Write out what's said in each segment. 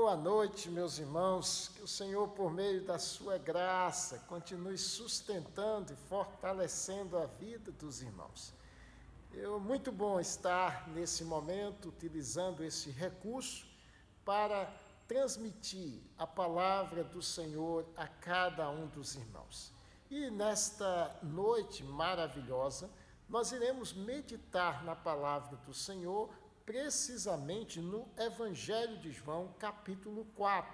Boa noite, meus irmãos. Que o Senhor, por meio da sua graça, continue sustentando e fortalecendo a vida dos irmãos. Muito bom estar nesse momento utilizando esse recurso para transmitir a palavra do Senhor a cada um dos irmãos. E nesta noite maravilhosa, nós iremos meditar na palavra do Senhor, precisamente no Evangelho de João, capítulo 4.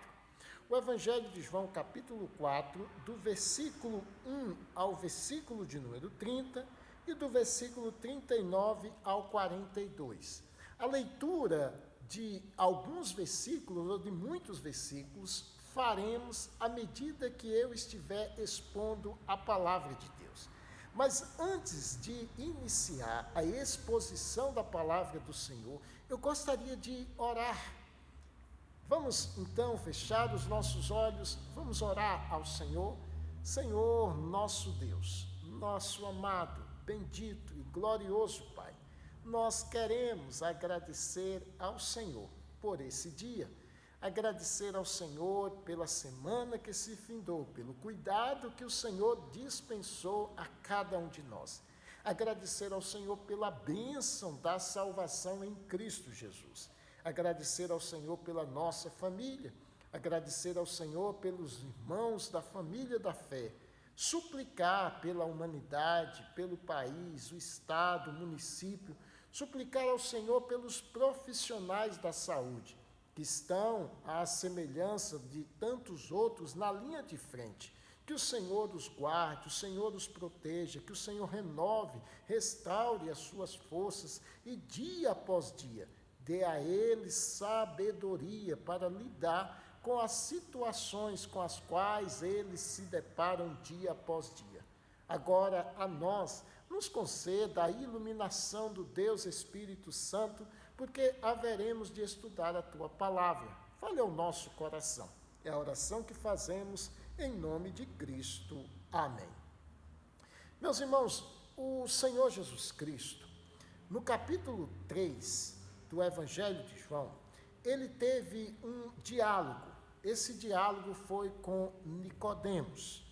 O Evangelho de João, capítulo 4, do versículo 1 ao versículo de número 30 e do versículo 39 ao 42. A leitura de alguns versículos, ou de muitos versículos, faremos à medida que eu estiver expondo a palavra de Deus. Mas antes de iniciar a exposição da palavra do Senhor, eu gostaria de orar. Vamos então fechar os nossos olhos, vamos orar ao Senhor. Senhor, nosso Deus, nosso amado, bendito e glorioso Pai, nós queremos agradecer ao Senhor por esse dia. Agradecer ao Senhor pela semana que se findou, pelo cuidado que o Senhor dispensou a cada um de nós. Agradecer ao Senhor pela bênção da salvação em Cristo Jesus. Agradecer ao Senhor pela nossa família. Agradecer ao Senhor pelos irmãos da família da fé. Suplicar pela humanidade, pelo país, o estado, o município. Suplicar ao Senhor pelos profissionais da saúde, que estão à semelhança de tantos outros na linha de frente. Que o Senhor os guarde, o Senhor os proteja, que o Senhor renove, restaure as suas forças e dia após dia dê a eles sabedoria para lidar com as situações com as quais eles se deparam dia após dia. Agora, a nós, nos conceda a iluminação do Deus Espírito Santo, porque haveremos de estudar a Tua palavra. Fale ao nosso coração. É a oração que fazemos em nome de Cristo. Amém. Meus irmãos, o Senhor Jesus Cristo, no capítulo 3 do Evangelho de João, ele teve um diálogo. Esse diálogo foi com Nicodemos.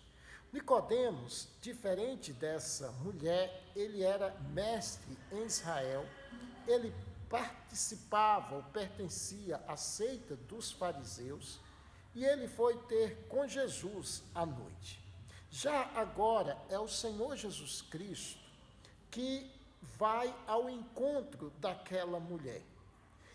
Nicodemos, diferente dessa mulher, ele era mestre em Israel, ele participava ou pertencia à seita dos fariseus e ele foi ter com Jesus à noite. Já agora é o Senhor Jesus Cristo que vai ao encontro daquela mulher.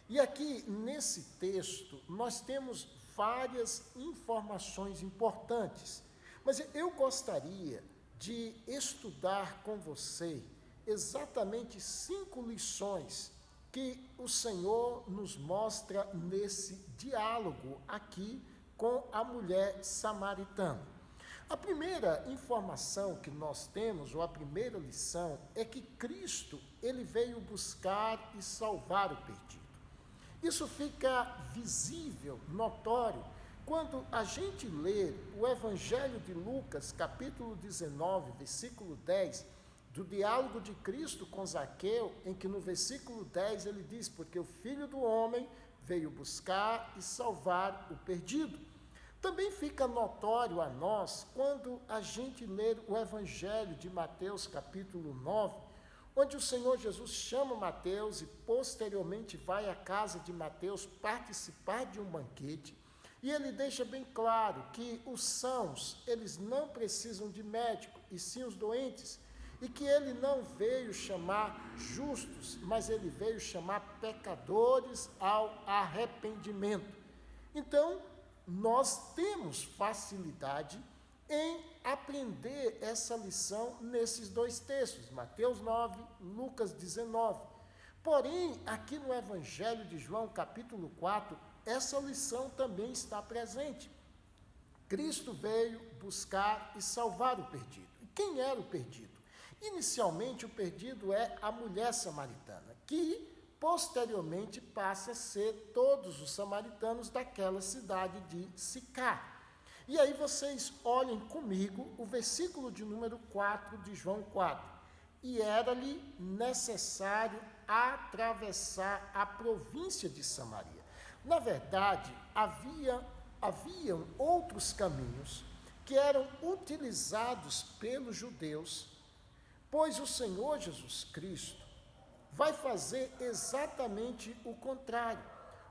E aqui nesse texto nós temos várias informações importantes. Mas eu gostaria de estudar com você exatamente 5 lições que o Senhor nos mostra nesse diálogo aqui com a mulher samaritana. A primeira informação que nós temos, ou a primeira lição, é que Cristo, ele veio buscar e salvar o perdido. Isso fica visível, notório, quando a gente lê o Evangelho de Lucas, capítulo 19, versículo 10, do diálogo de Cristo com Zaqueu, em que no versículo 10 ele diz, porque o Filho do Homem veio buscar e salvar o perdido. Também fica notório a nós quando a gente lê o Evangelho de Mateus, capítulo 9, onde o Senhor Jesus chama Mateus e posteriormente vai à casa de Mateus participar de um banquete. E ele deixa bem claro que os sãos, eles não precisam de médico, e sim os doentes, e que ele não veio chamar justos, mas ele veio chamar pecadores ao arrependimento. Então, nós temos facilidade em aprender essa lição nesses 2 textos, Mateus 9, Lucas 19. Porém, aqui no Evangelho de João, capítulo 4, essa lição também está presente. Cristo veio buscar e salvar o perdido. E quem era o perdido? Inicialmente, o perdido é a mulher samaritana, que posteriormente passa a ser todos os samaritanos daquela cidade de Sicar. E aí vocês olhem comigo o versículo de número 4 de João 4. E era-lhe necessário atravessar a província de Samaria. Na verdade, haviam outros caminhos que eram utilizados pelos judeus, pois o Senhor Jesus Cristo vai fazer exatamente o contrário.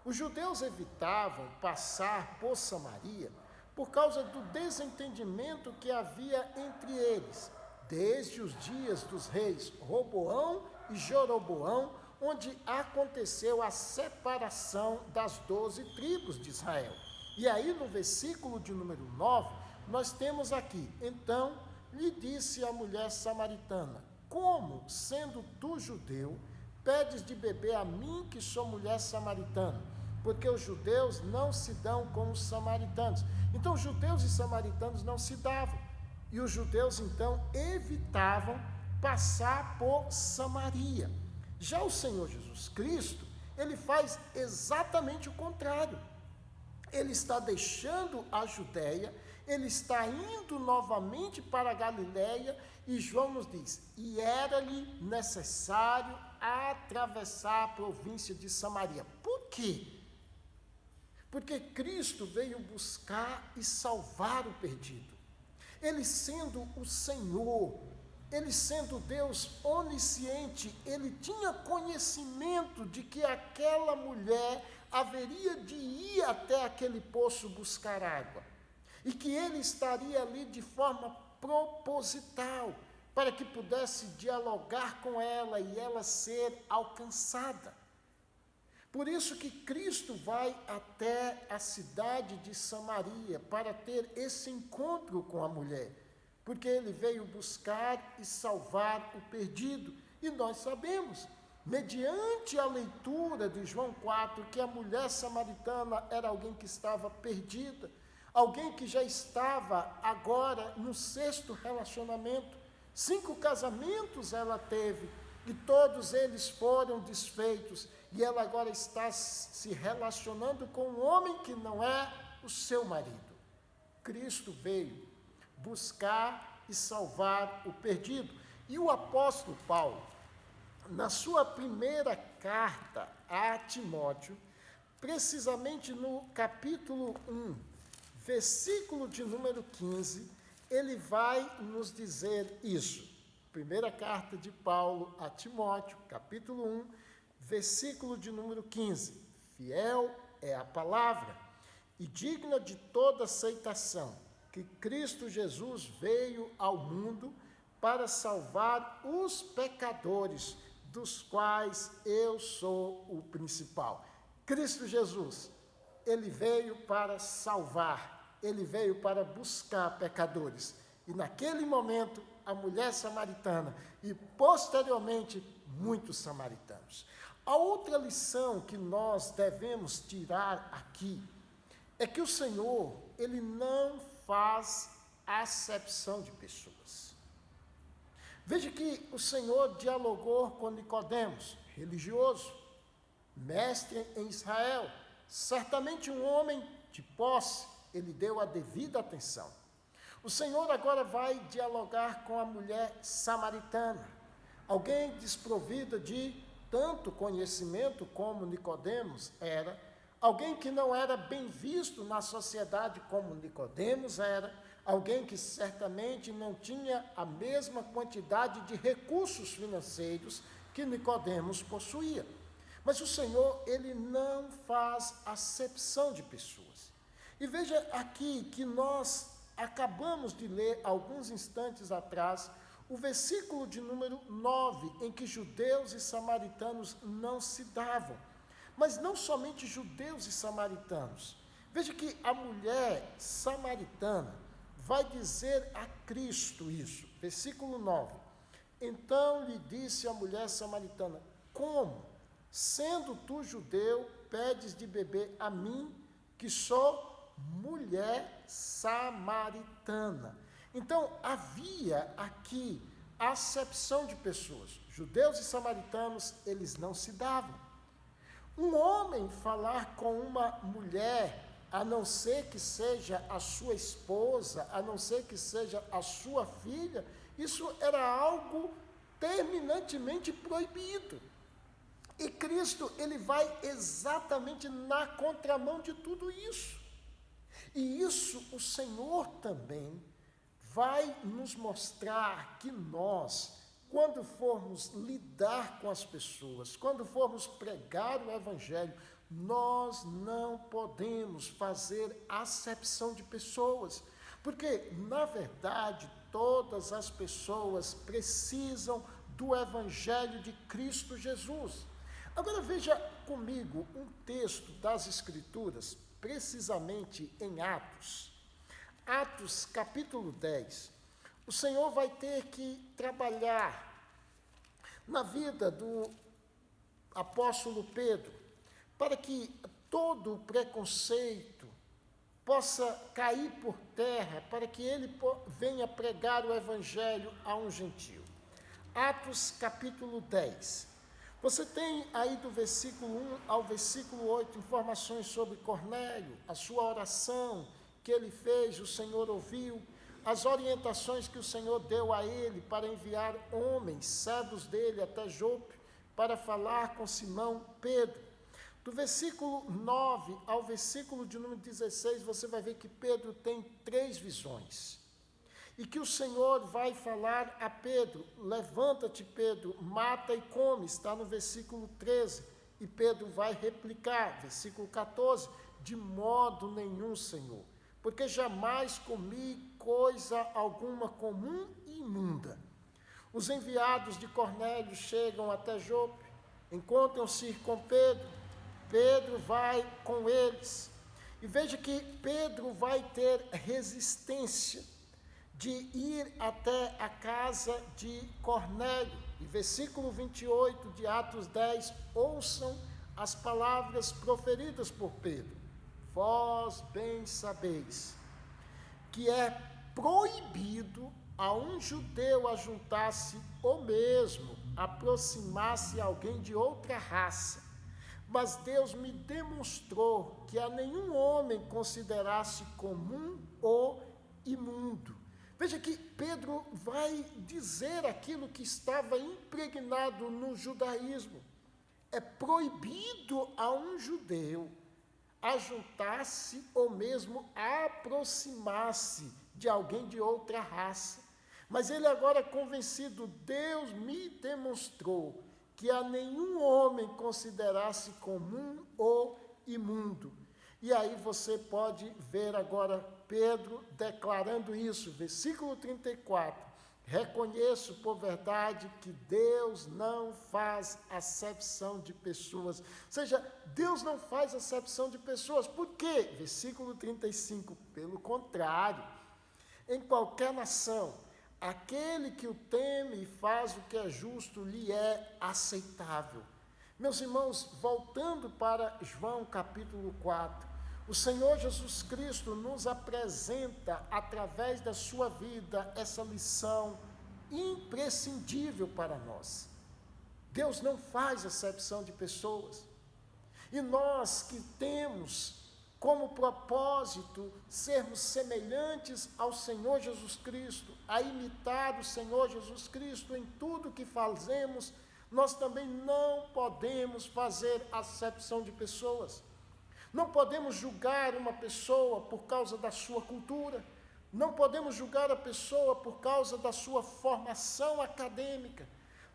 Os judeus evitavam passar por Samaria por causa do desentendimento que havia entre eles, desde os dias dos reis Roboão e Jeroboão, onde aconteceu a separação das 12 tribos de Israel. E aí no versículo de número 9, nós temos aqui: então lhe disse a mulher samaritana: como, sendo tu judeu, pedes de beber a mim, que sou mulher samaritana? Porque os judeus não se dão com os samaritanos. Então, judeus e samaritanos não se davam. E os judeus, então, evitavam passar por Samaria. Já o Senhor Jesus Cristo, ele faz exatamente o contrário. Ele está deixando a Judéia, ele está indo novamente para a Galiléia, e João nos diz: e era-lhe necessário atravessar a província de Samaria. Por quê? Porque Cristo veio buscar e salvar o perdido. Ele sendo o Senhor, ele sendo Deus onisciente, ele tinha conhecimento de que aquela mulher haveria de ir até aquele poço buscar água, e que ele estaria ali de forma proposital, para que pudesse dialogar com ela e ela ser alcançada. Por isso que Cristo vai até a cidade de Samaria para ter esse encontro com a mulher, porque ele veio buscar e salvar o perdido. E nós sabemos, mediante a leitura de João 4, que a mulher samaritana era alguém que estava perdida, alguém que já estava agora no 6º relacionamento. 5 casamentos ela teve, e todos eles foram desfeitos, e ela agora está se relacionando com um homem que não é o seu marido. Cristo veio buscar e salvar o perdido. E o apóstolo Paulo, na sua primeira carta a Timóteo, precisamente no capítulo 1, versículo de número 15, ele vai nos dizer isso. Primeira carta de Paulo a Timóteo, capítulo 1, versículo de número 15. Fiel é a palavra e digna de toda aceitação, que Cristo Jesus veio ao mundo para salvar os pecadores, dos quais eu sou o principal. Cristo Jesus, ele veio para salvar, ele veio para buscar pecadores. E naquele momento, a mulher samaritana e posteriormente muitos samaritanos. A outra lição que nós devemos tirar aqui é que o Senhor, ele não faz acepção de pessoas. Veja que o Senhor dialogou com Nicodemos, religioso, mestre em Israel, certamente um homem de posse, ele deu a devida atenção. O Senhor agora vai dialogar com a mulher samaritana, alguém desprovida de tanto conhecimento como Nicodemos era, alguém que não era bem visto na sociedade como Nicodemos era, alguém que certamente não tinha a mesma quantidade de recursos financeiros que Nicodemos possuía. Mas o Senhor, ele não faz acepção de pessoas. E veja aqui que nós acabamos de ler, alguns instantes atrás, o versículo de número 9, em que judeus e samaritanos não se davam. Mas não somente judeus e samaritanos. Veja que a mulher samaritana vai dizer a Cristo isso. Versículo 9. Então lhe disse a mulher samaritana: como, sendo tu judeu, pedes de beber a mim, que sou mulher samaritana? Então, havia aqui acepção de pessoas. Judeus e samaritanos, eles não se davam. Um homem falar com uma mulher, a não ser que seja a sua esposa, a não ser que seja a sua filha, isso era algo terminantemente proibido. E Cristo, ele vai exatamente na contramão de tudo isso. E isso o Senhor também vai nos mostrar que nós, quando formos lidar com as pessoas, quando formos pregar o Evangelho, nós não podemos fazer acepção de pessoas, porque, na verdade, todas as pessoas precisam do Evangelho de Cristo Jesus. Agora veja comigo um texto das Escrituras, precisamente em Atos. Atos capítulo 10. O Senhor vai ter que trabalhar na vida do apóstolo Pedro, para que todo o preconceito possa cair por terra, para que ele venha pregar o Evangelho a um gentio. Atos capítulo 10. Você tem aí do versículo 1 ao versículo 8 informações sobre Cornélio, a sua oração que ele fez, o Senhor ouviu, as orientações que o Senhor deu a ele para enviar homens, servos dele até Jope, para falar com Simão Pedro. Do versículo 9 ao versículo de número 16, você vai ver que Pedro tem 3 visões. E que o Senhor vai falar a Pedro: levanta-te, Pedro, mata e come, está no versículo 13. E Pedro vai replicar, versículo 14, de modo nenhum, Senhor, porque jamais comi coisa alguma comum e imunda. Os enviados de Cornélio chegam até Jope, encontram-se com Pedro, Pedro vai com eles. E veja que Pedro vai ter resistência de ir até a casa de Cornélio. E versículo 28 de Atos 10, ouçam as palavras proferidas por Pedro. Vós bem sabeis que é proibido a um judeu ajuntar-se ou mesmo aproximar-se alguém de outra raça, mas Deus me demonstrou que a nenhum homem considerasse comum ou imundo. Veja que Pedro vai dizer aquilo que estava impregnado no judaísmo. É proibido a um judeu ajuntar-se ou mesmo aproximar-se de alguém de outra raça. Mas ele agora convencido, Deus me demonstrou que a nenhum homem considerasse comum ou imundo. E aí você pode ver agora Pedro declarando isso, versículo 34, reconheço por verdade que Deus não faz acepção de pessoas. Ou seja, Deus não faz acepção de pessoas. Por quê? Versículo 35, pelo contrário, em qualquer nação, aquele que o teme e faz o que é justo lhe é aceitável. Meus irmãos, voltando para João capítulo 4, o Senhor Jesus Cristo nos apresenta, através da sua vida, essa lição imprescindível para nós. Deus não faz acepção de pessoas. E nós que temos como propósito sermos semelhantes ao Senhor Jesus Cristo, a imitar o Senhor Jesus Cristo em tudo que fazemos, nós também não podemos fazer acepção de pessoas. Não podemos julgar uma pessoa por causa da sua cultura, não podemos julgar a pessoa por causa da sua formação acadêmica,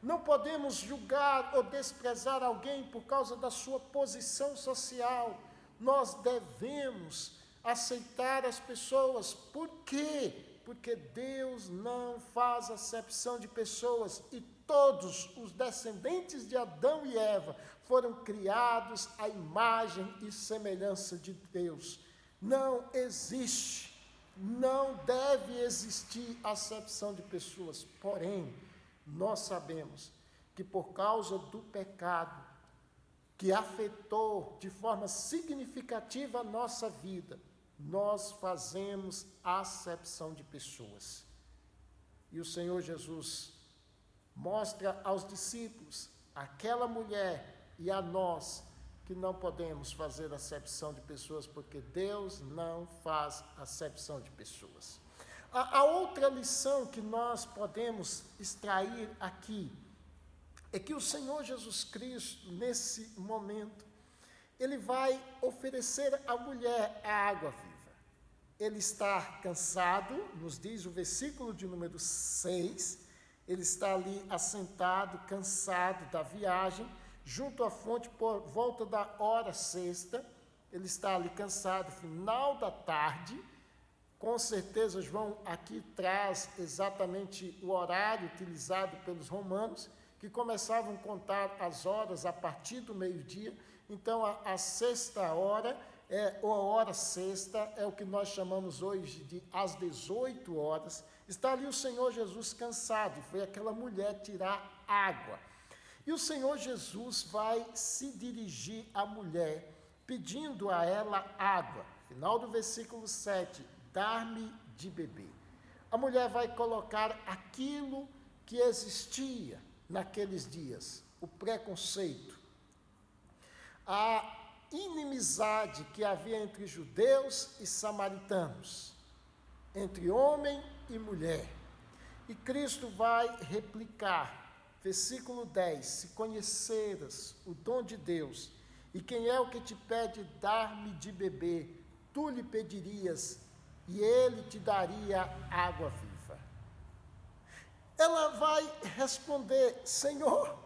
não podemos julgar ou desprezar alguém por causa da sua posição social. Nós devemos aceitar as pessoas. Por quê? Porque Deus não faz acepção de pessoas e todos os descendentes de Adão e Eva foram criados à imagem e semelhança de Deus. Não existe, não deve existir acepção de pessoas. Porém, nós sabemos que por causa do pecado que afetou de forma significativa a nossa vida, nós fazemos acepção de pessoas. E o Senhor Jesus mostra aos discípulos, aquela mulher e a nós, que não podemos fazer acepção de pessoas, porque Deus não faz acepção de pessoas. A outra lição que nós podemos extrair aqui é que o Senhor Jesus Cristo, nesse momento, ele vai oferecer à mulher a água viva. Ele está cansado, nos diz o versículo de número 6, ele está ali assentado, cansado da viagem, junto à fonte por volta da hora sexta, ele está ali cansado, final da tarde. Com certeza João aqui traz exatamente o horário utilizado pelos romanos, que começavam a contar as horas a partir do meio-dia. Então a sexta hora, ou a hora sexta, é o que nós chamamos hoje de às 18 horas. Está ali o Senhor Jesus cansado, e foi aquela mulher tirar água. E o Senhor Jesus vai se dirigir à mulher, pedindo a ela água. Final do versículo 7, dar-me de beber. A mulher vai colocar aquilo que existia naqueles dias, o preconceito, a inimizade que havia entre judeus e samaritanos, entre homem e mulher. E Cristo vai replicar, versículo 10, se conheceras o dom de Deus, e quem é o que te pede dar-me de beber, tu lhe pedirias, e ele te daria água viva. Ela vai responder: Senhor,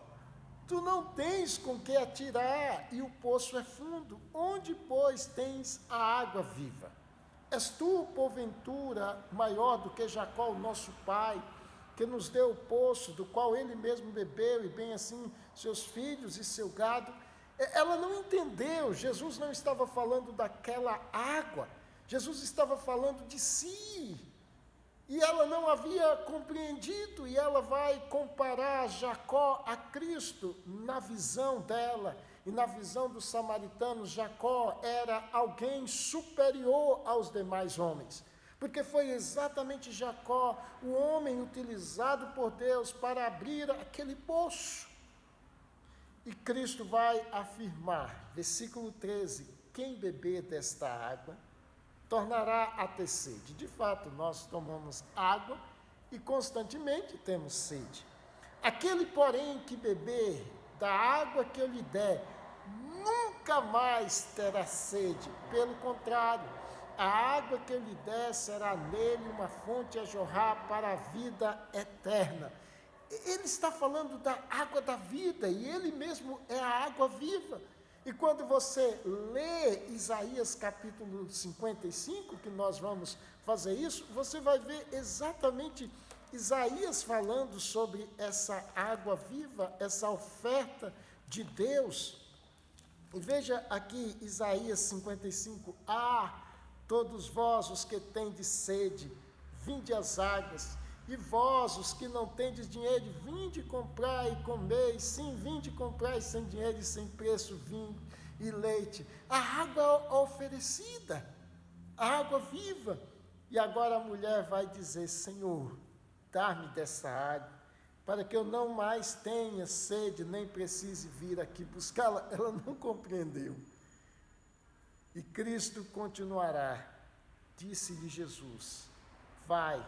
tu não tens com que atirar, e o poço é fundo. Onde, pois, tens a água viva? És tu, porventura, maior do que Jacó, o nosso pai, que nos deu o poço, do qual ele mesmo bebeu, e bem assim seus filhos e seu gado? Ela não entendeu. Jesus não estava falando daquela água, Jesus estava falando de si. E ela não havia compreendido, e ela vai comparar Jacó a Cristo na visão dela. E na visão dos samaritanos, Jacó era alguém superior aos demais homens, porque foi exatamente Jacó, o homem utilizado por Deus para abrir aquele poço. E Cristo vai afirmar, versículo 13, quem beber desta água tornará a ter sede. De fato, nós tomamos água e constantemente temos sede. Aquele, porém, que beber da água que eu lhe der, nunca mais terá sede. Pelo contrário, a água que eu lhe der será nele uma fonte a jorrar para a vida eterna. Ele está falando da água da vida, e ele mesmo é a água viva. E quando você lê Isaías capítulo 55, que nós vamos fazer isso, você vai ver exatamente Isaías falando sobre essa água viva, essa oferta de Deus. E veja aqui Isaías 55, todos vós os que tendes sede, vinde às águas, e vós os que não tendes dinheiro, vinde comprar e comer, sim, vinde comprar sem dinheiro e sem preço, vinho e leite. A água oferecida, a água viva. E agora a mulher vai dizer: Senhor, dá-me dessa água, para que eu não mais tenha sede, nem precise vir aqui buscá-la. Ela não compreendeu. E Cristo continuará. Disse-lhe Jesus: vai,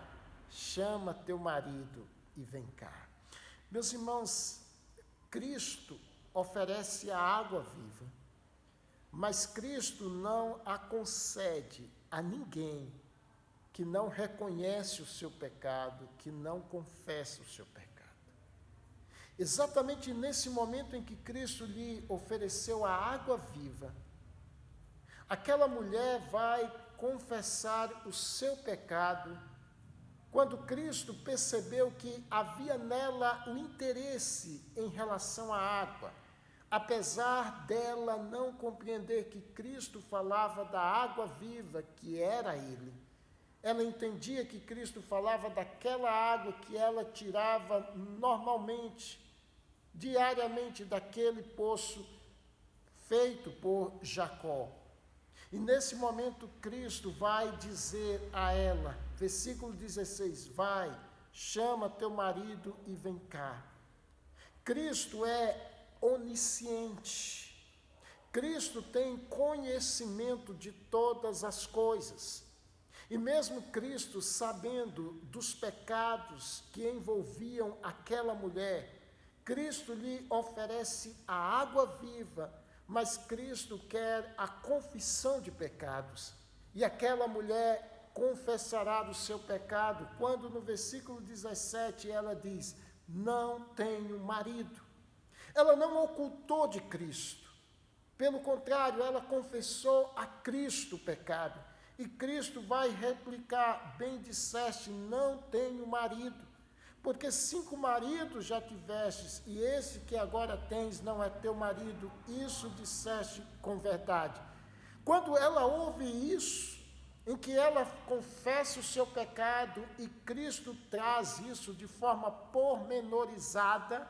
chama teu marido e vem cá. Meus irmãos, Cristo oferece a água viva, mas Cristo não a concede a ninguém que não reconhece o seu pecado, que não confessa o seu pecado. Exatamente nesse momento em que Cristo lhe ofereceu a água viva, aquela mulher vai confessar o seu pecado. Quando Cristo percebeu que havia nela o interesse em relação à água, apesar dela não compreender que Cristo falava da água viva, que era Ele, ela entendia que Cristo falava daquela água que ela tirava normalmente, diariamente, daquele poço feito por Jacó. E nesse momento Cristo vai dizer a ela, versículo 16, vai, chama teu marido e vem cá. Cristo é onisciente. Cristo tem conhecimento de todas as coisas. E mesmo Cristo, sabendo dos pecados que envolviam aquela mulher, Cristo lhe oferece a água viva, mas Cristo quer a confissão de pecados. E aquela mulher confessará do seu pecado, quando no versículo 17 ela diz: não tenho marido. Ela não ocultou de Cristo. Pelo contrário, ela confessou a Cristo o pecado. E Cristo vai replicar: bem disseste, não tenho marido. Porque 5 maridos já tivestes, e esse que agora tens não é teu marido. Isso disseste com verdade. Quando ela ouve isso, em que ela confessa o seu pecado, e Cristo traz isso de forma pormenorizada,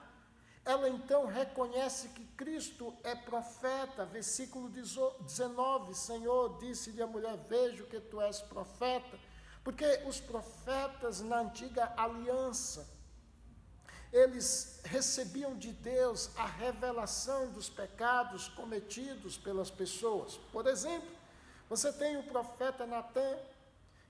ela então reconhece que Cristo é profeta. Versículo 19, Senhor, disse-lhe a mulher: vejo que tu és profeta. Porque os profetas na antiga aliança, eles recebiam de Deus a revelação dos pecados cometidos pelas pessoas. Por exemplo, você tem o profeta Natã,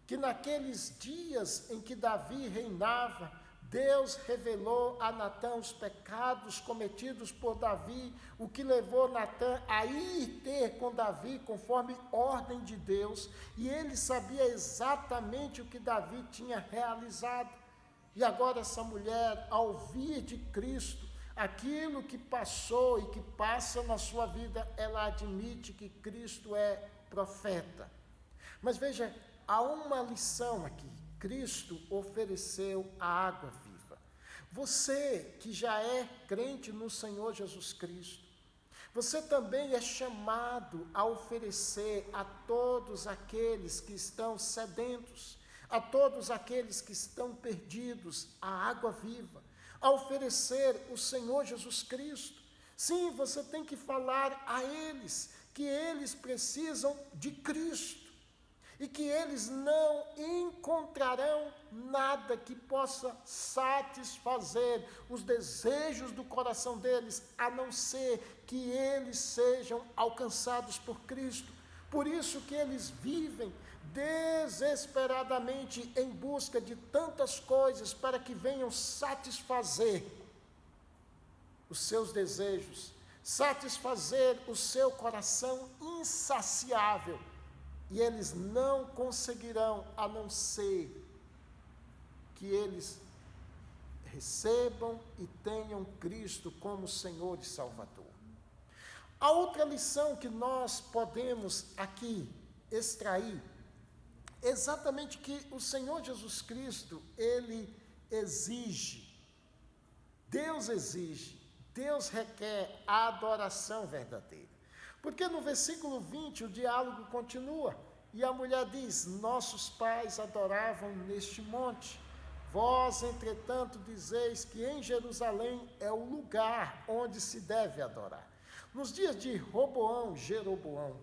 que naqueles dias em que Davi reinava, Deus revelou a Natã os pecados cometidos por Davi, o que levou Natã a ir ter com Davi conforme ordem de Deus, e ele sabia exatamente o que Davi tinha realizado. E agora essa mulher, ao ouvir de Cristo aquilo que passou e que passa na sua vida, ela admite que Cristo é profeta. Mas veja, há uma lição aqui. Cristo ofereceu a água viva. Você que já é crente no Senhor Jesus Cristo, você também é chamado a oferecer a todos aqueles que estão sedentos, a todos aqueles que estão perdidos, a água viva, a oferecer o Senhor Jesus Cristo. Sim, você tem que falar a eles que eles precisam de Cristo, e que eles não encontrarão nada que possa satisfazer os desejos do coração deles, a não ser que eles sejam alcançados por Cristo. Por isso que eles vivem desesperadamente em busca de tantas coisas para que venham satisfazer os seus desejos, satisfazer o seu coração insaciável. E eles não conseguirão, a não ser que eles recebam e tenham Cristo como Senhor e Salvador. A outra lição que nós podemos aqui extrair é exatamente que o Senhor Jesus Cristo, Ele exige, Deus requer a adoração verdadeira. Porque no versículo 20 o diálogo continua, e a mulher diz: nossos pais adoravam neste monte, vós, entretanto, dizeis que em Jerusalém é o lugar onde se deve adorar. Nos dias de Jeroboão,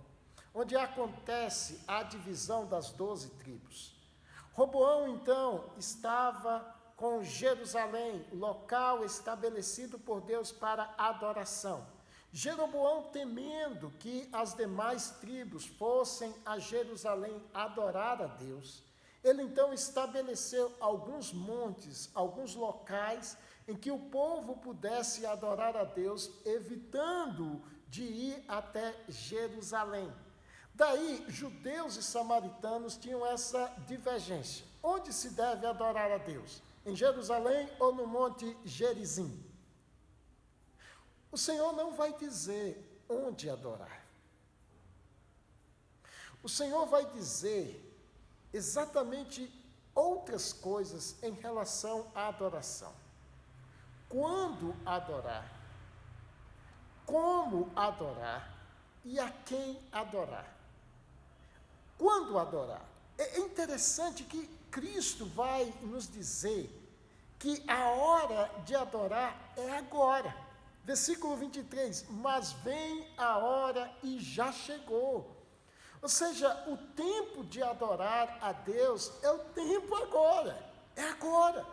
onde acontece a divisão das 12 tribos, Roboão, então, estava com Jerusalém, local estabelecido por Deus para adoração. Jeroboão, temendo que as demais tribos fossem a Jerusalém adorar a Deus, ele então estabeleceu alguns montes, alguns locais em que o povo pudesse adorar a Deus, evitando de ir até Jerusalém. Daí, judeus e samaritanos tinham essa divergência. Onde se deve adorar a Deus? Em Jerusalém ou no Monte Gerizim? O Senhor não vai dizer onde adorar. O Senhor vai dizer exatamente outras coisas em relação à adoração. Quando adorar, como adorar e a quem adorar. Quando adorar? É interessante que Cristo vai nos dizer que a hora de adorar é agora. Versículo 23, mas vem a hora e já chegou. Ou seja, o tempo de adorar a Deus é o tempo agora, é agora.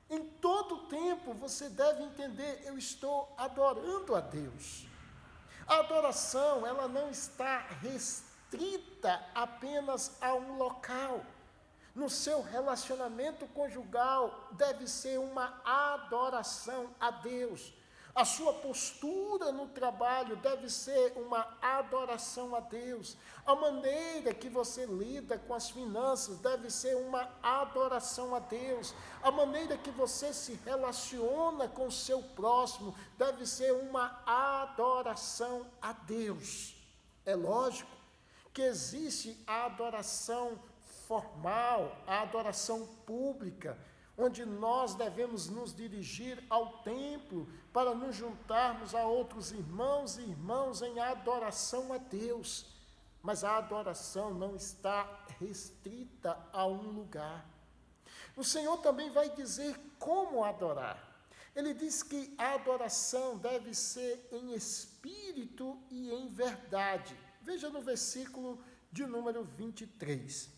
Em todo tempo você deve entender, eu estou adorando a Deus. A adoração, ela não está restrita apenas a um local. No seu relacionamento conjugal, deve ser uma adoração a Deus. A sua postura no trabalho deve ser uma adoração a Deus. A maneira que você lida com as finanças deve ser uma adoração a Deus. A maneira que você se relaciona com o seu próximo deve ser uma adoração a Deus. É lógico que existe a adoração formal, a adoração pública, onde nós devemos nos dirigir ao templo para nos juntarmos a outros irmãos e irmãs em adoração a Deus. Mas a adoração não está restrita a um lugar. O Senhor também vai dizer como adorar. Ele diz que a adoração deve ser em espírito e em verdade. Veja no versículo de número 23.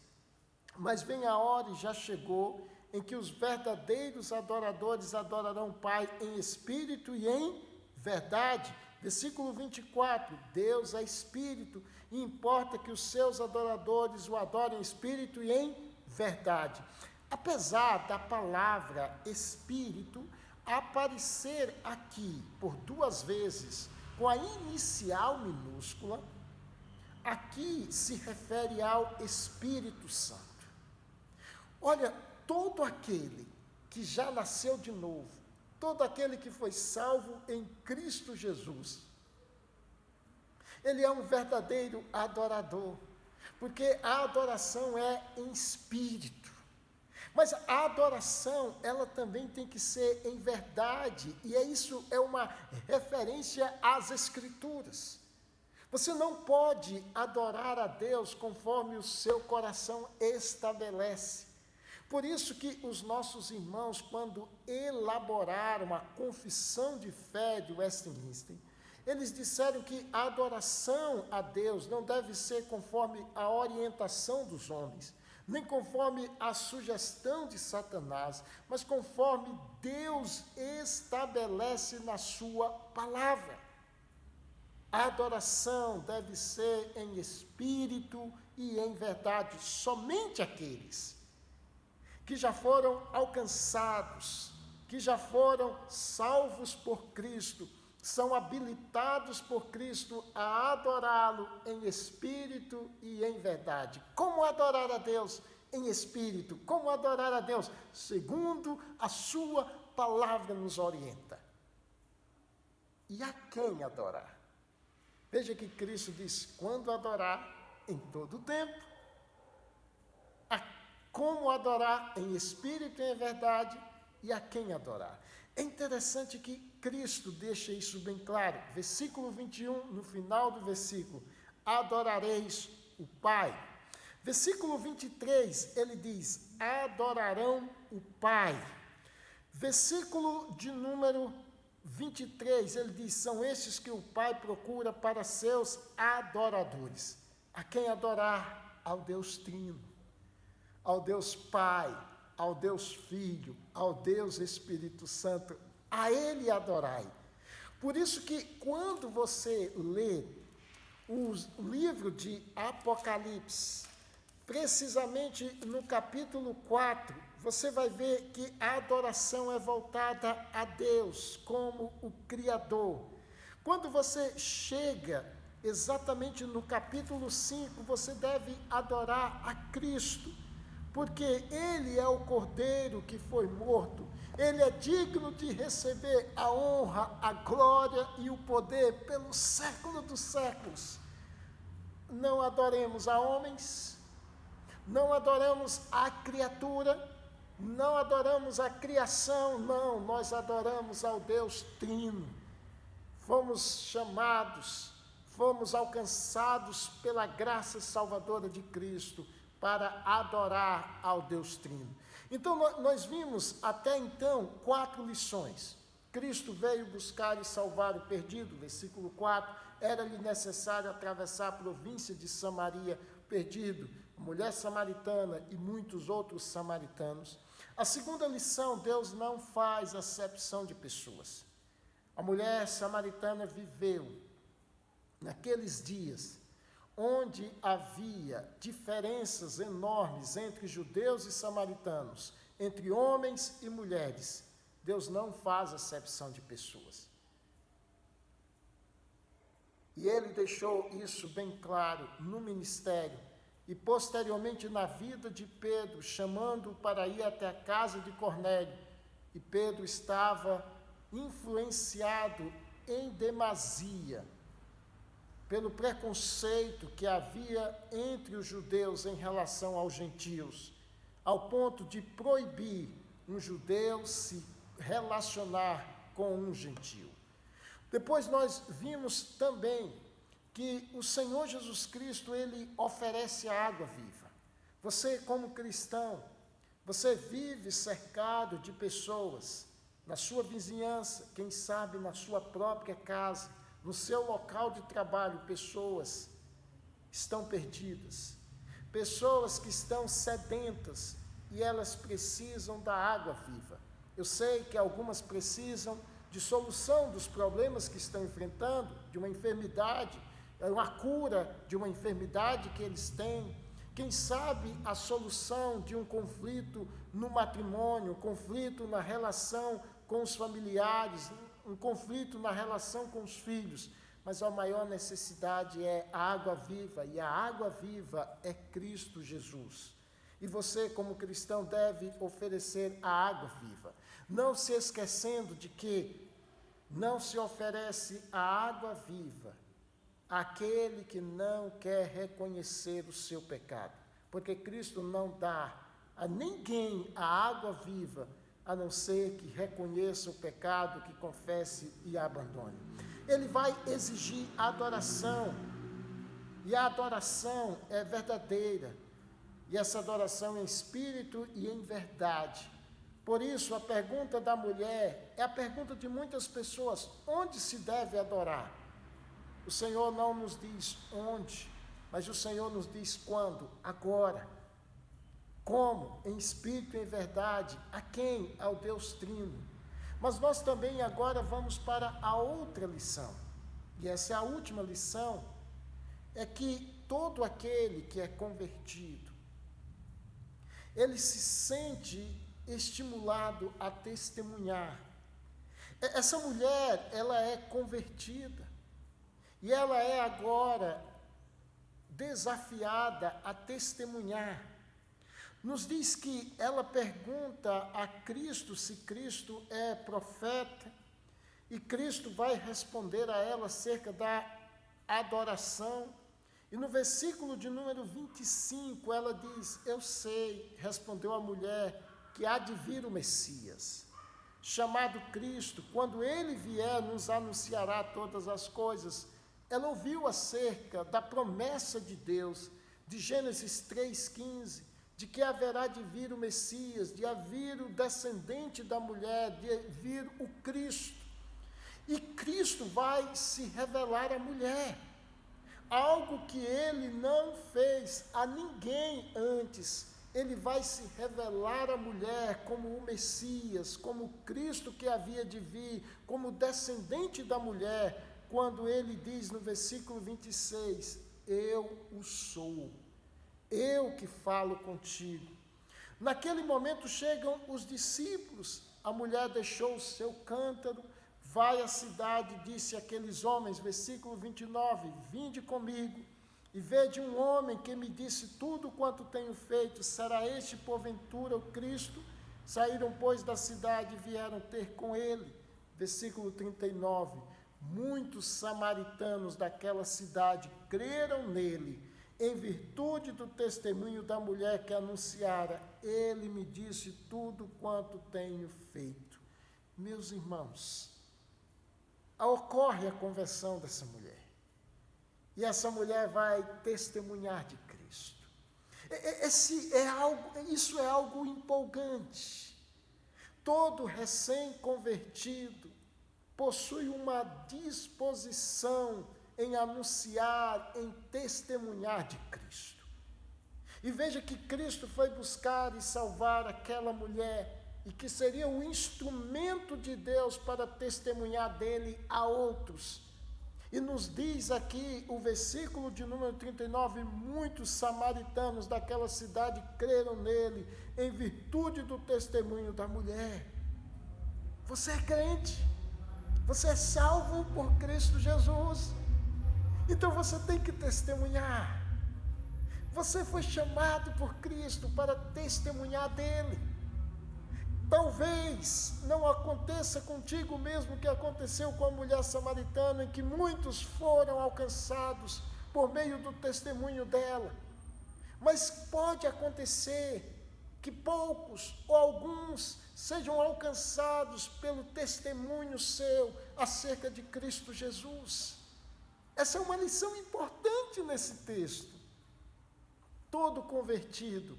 Mas vem a hora e já chegou em que os verdadeiros adoradores adorarão o Pai em espírito e em verdade. Versículo 24, Deus é espírito, e importa que os seus adoradores o adorem em espírito e em verdade. Apesar da palavra espírito aparecer aqui por 2 vezes, com a inicial minúscula, aqui se refere ao Espírito Santo. Olha, todo aquele que já nasceu de novo, todo aquele que foi salvo em Cristo Jesus, ele é um verdadeiro adorador, porque a adoração é em espírito. Mas a adoração, ela também tem que ser em verdade, e isso é uma referência às Escrituras. Você não pode adorar a Deus conforme o seu coração estabelece. Por isso que os nossos irmãos, quando elaboraram a confissão de fé de Westminster, eles disseram que a adoração a Deus não deve ser conforme a orientação dos homens, nem conforme a sugestão de Satanás, mas conforme Deus estabelece na sua palavra. A adoração deve ser em espírito e em verdade. Somente aqueles que já foram alcançados, que já foram salvos por Cristo, são habilitados por Cristo a adorá-lo em espírito e em verdade. Como adorar a Deus em espírito? Como adorar a Deus? Segundo a sua palavra nos orienta. E a quem adorar? Veja que Cristo diz, quando adorar, em todo o tempo. Como adorar em espírito e em verdade, e a quem adorar. É interessante que Cristo deixa isso bem claro. Versículo 21, no final do versículo, adorareis o Pai. Versículo 23, ele diz, adorarão o Pai. Versículo de número 23, ele diz, são estes que o Pai procura para seus adoradores. A quem adorar? Ao Deus Trino, ao Deus Pai, ao Deus Filho, ao Deus Espírito Santo, a Ele adorai. Por isso que quando você lê o livro de Apocalipse, precisamente no capítulo 4, você vai ver que a adoração é voltada a Deus como o Criador. Quando você chega exatamente no capítulo 5, você deve adorar a Cristo, porque Ele é o Cordeiro que foi morto, Ele é digno de receber a honra, a glória e o poder pelo século dos séculos. Não adoremos a homens, não adoramos a criatura, não adoramos a criação, não, nós adoramos ao Deus Trino. Fomos chamados, fomos alcançados pela graça salvadora de Cristo, para adorar ao Deus Trino. Então, nós vimos até então 4 lições. Cristo veio buscar e salvar o perdido, versículo 4, era-lhe necessário atravessar a província de Samaria, perdido, a mulher samaritana e muitos outros samaritanos. A segunda lição, Deus não faz acepção de pessoas. A mulher samaritana viveu, naqueles dias, onde havia diferenças enormes entre judeus e samaritanos, entre homens e mulheres, Deus não faz acepção de pessoas. E ele deixou isso bem claro no ministério e posteriormente na vida de Pedro, chamando-o para ir até a casa de Cornélio. E Pedro estava influenciado em demasia pelo preconceito que havia entre os judeus em relação aos gentios, ao ponto de proibir um judeu se relacionar com um gentio. Depois nós vimos também que o Senhor Jesus Cristo, ele oferece a água viva. Você, como cristão, você vive cercado de pessoas na sua vizinhança, quem sabe na sua própria casa, no seu local de trabalho, pessoas estão perdidas, pessoas que estão sedentas e elas precisam da água viva. Eu sei que algumas precisam de solução dos problemas que estão enfrentando, de uma enfermidade, uma cura de uma enfermidade que eles têm. Quem sabe a solução de um conflito no matrimônio, um conflito na relação com os familiares, um conflito na relação com os filhos. Mas a maior necessidade é a água viva, e a água viva é Cristo Jesus. E você, como cristão, deve oferecer a água viva. Não se esquecendo de que não se oferece a água viva àquele que não quer reconhecer o seu pecado. Porque Cristo não dá a ninguém a água viva, a não ser que reconheça o pecado, que confesse e abandone. Ele vai exigir adoração, e a adoração é verdadeira, e essa adoração em espírito e em verdade. Por isso, a pergunta da mulher é a pergunta de muitas pessoas: onde se deve adorar? O Senhor não nos diz onde, mas o Senhor nos diz quando, agora. Como? Em espírito e em verdade. A quem? Ao Deus Trino. Mas nós também agora vamos para a outra lição, e essa é a última lição, é que todo aquele que é convertido, ele se sente estimulado a testemunhar. Essa mulher, ela é convertida, e ela é agora desafiada a testemunhar. Nos diz que ela pergunta a Cristo se Cristo é profeta, e Cristo vai responder a ela acerca da adoração. E no versículo de número 25, ela diz: eu sei, respondeu a mulher, que há de vir o Messias, chamado Cristo. Quando ele vier, nos anunciará todas as coisas. Ela ouviu acerca da promessa de Deus, de Gênesis 3,15, de que haverá de vir o Messias, de vir o descendente da mulher, de vir o Cristo. E Cristo vai se revelar à mulher, algo que ele não fez a ninguém antes. Ele vai se revelar à mulher como o Messias, como o Cristo que havia de vir, como descendente da mulher, quando ele diz no versículo 26, eu o sou, eu que falo contigo. Naquele momento chegam os discípulos, a mulher deixou o seu cântaro, vai à cidade e disse àqueles homens, versículo 29, vinde comigo, e vede um homem que me disse tudo quanto tenho feito, será este porventura o Cristo? Saíram, pois, da cidade e vieram ter com ele. Versículo 39, muitos samaritanos daquela cidade creram nele, em virtude do testemunho da mulher que anunciara, ele me disse tudo quanto tenho feito. Meus irmãos, ocorre a conversão dessa mulher. E essa mulher vai testemunhar de Cristo. Isso é algo empolgante. Todo recém-convertido possui uma disposição em anunciar, em testemunhar de Cristo. E veja que Cristo foi buscar e salvar aquela mulher, e que seria o instrumento de Deus para testemunhar dele a outros. E nos diz aqui o versículo de número 39, muitos samaritanos daquela cidade creram nele, em virtude do testemunho da mulher. Você é crente, você é salvo por Cristo Jesus. Então você tem que testemunhar. Você foi chamado por Cristo para testemunhar dele. Talvez não aconteça contigo mesmo o que aconteceu com a mulher samaritana, em que muitos foram alcançados por meio do testemunho dela. Mas pode acontecer que poucos ou alguns sejam alcançados pelo testemunho seu acerca de Cristo Jesus. Essa é uma lição importante nesse texto. Todo convertido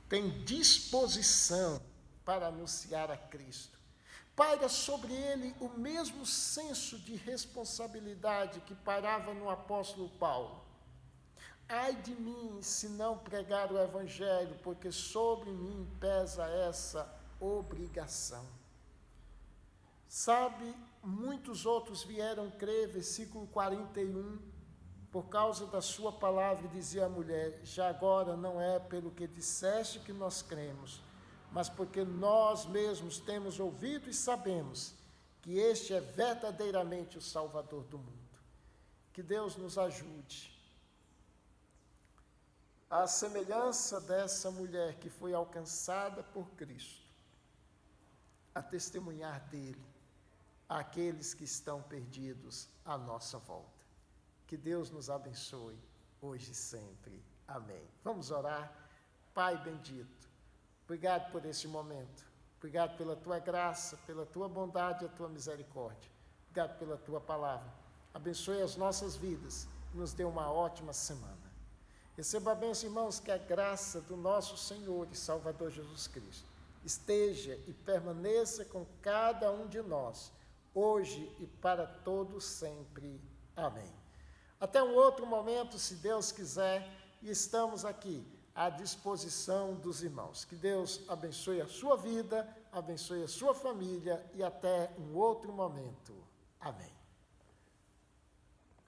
tem disposição para anunciar a Cristo. Paira sobre ele o mesmo senso de responsabilidade que pairava no apóstolo Paulo. Ai de mim se não pregar o Evangelho, porque sobre mim pesa essa obrigação. Sabe, muitos outros vieram crer, versículo 41, por causa da sua palavra, dizia a mulher, já agora não é pelo que disseste que nós cremos, mas porque nós mesmos temos ouvido e sabemos que este é verdadeiramente o Salvador do mundo. Que Deus nos ajude. À semelhança dessa mulher que foi alcançada por Cristo, a testemunhar dele àqueles que estão perdidos à nossa volta. Que Deus nos abençoe, hoje e sempre. Amém. Vamos orar. Pai bendito, obrigado por esse momento. Obrigado pela tua graça, pela tua bondade e a tua misericórdia. Obrigado pela tua palavra. Abençoe as nossas vidas e nos dê uma ótima semana. Receba a bênção, irmãos, que a graça do nosso Senhor e Salvador Jesus Cristo esteja e permaneça com cada um de nós, hoje e para todos sempre. Amém. Até um outro momento, se Deus quiser, e estamos aqui à disposição dos irmãos. Que Deus abençoe a sua vida, abençoe a sua família e até um outro momento. Amém.